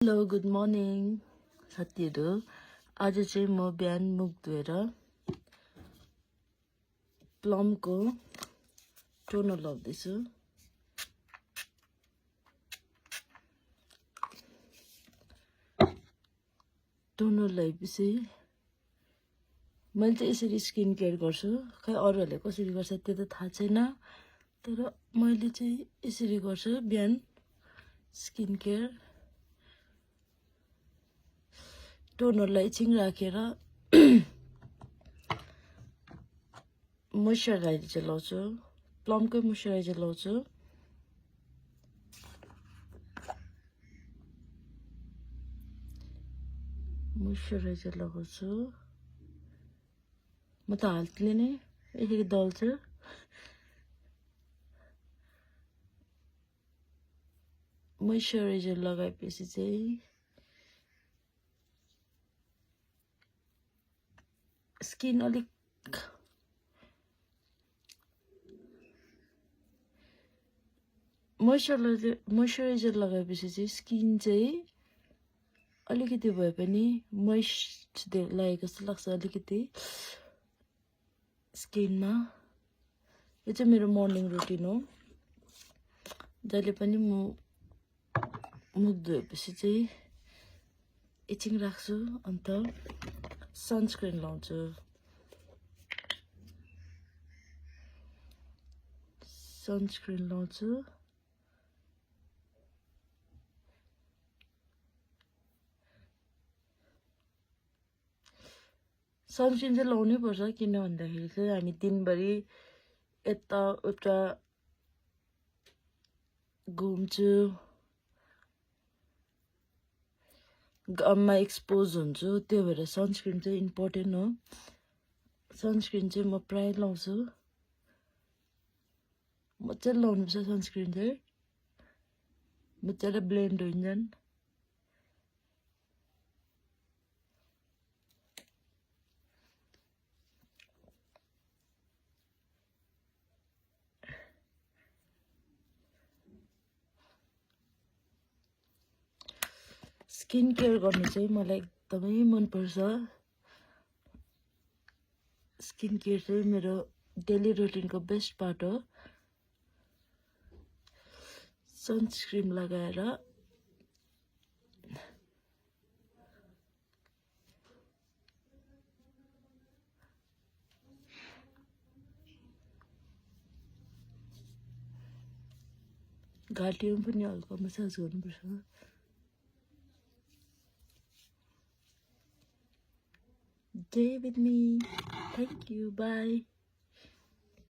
Hello good morning साथीहरू। आज चाहिँ म बिहान मुख धोएर प्लमको टोनर लगाउँदैछु। टोनर लगाएपछि मैले चाहिँ यसरी स्किन केयर गर्छु। खै अरूहरूले कसरी गर्छ त्यो त थाहा छैन, तर मैले चाहिँ यसरी गर्छु बिहान स्किन केयर। टोनरलाई एकछिन राखेर मोइस्चराइजर लाउँछु, प्लमकै मोइस्चराइजर लाउँछु। मोइस्चराइजर लगाउँछु। म त हातले नै यसरी दल्छु। मोइस्चराइजर लगाएपछि चाहिँ स्किन अलिक मोइस्चराइजर लगाएपछि चाहिँ स्किन चाहिँ अलिकति भए पनि मोइस्ट लागेको जस्तो लाग्छ अलिकति स्किनमा। यो चाहिँ मेरो मर्निङ रुटिन हो। जहिले पनि म मुख धोएपछि चाहिँ एकछिन राख्छु, अन्त सनस्क्रिन लाउँछु। सनस्क्रिन लाउँछु। सनस्क्रिन चाहिँ लाउनै पर्छ, किन भन्दाखेरि चाहिँ हामी दिनभरि यताउता घुम्छु, घाममा एक्सपोज हुन्छु, त्यो भएर सनस्क्रिन चाहिँ इम्पोर्टेन्ट हो। सनस्क्रिन चाहिँ म प्राय लाउँछु। मजाले लाउनुपर्छ सनस्क्रिन चाहिँ, मजाले ब्लेन्ड हुन्छन्। स्किन केयर गर्नु चाहिँ मलाई एकदमै मनपर्छ। स्किन केयर चाहिँ मेरो डेली रुटिनको बेस्ट पार्ट हो। सनस्क्रिन लगाएर घाँटीमा पनि हल्का मसाज गर्नुपर्छ। Stay with me. Thank you. Bye.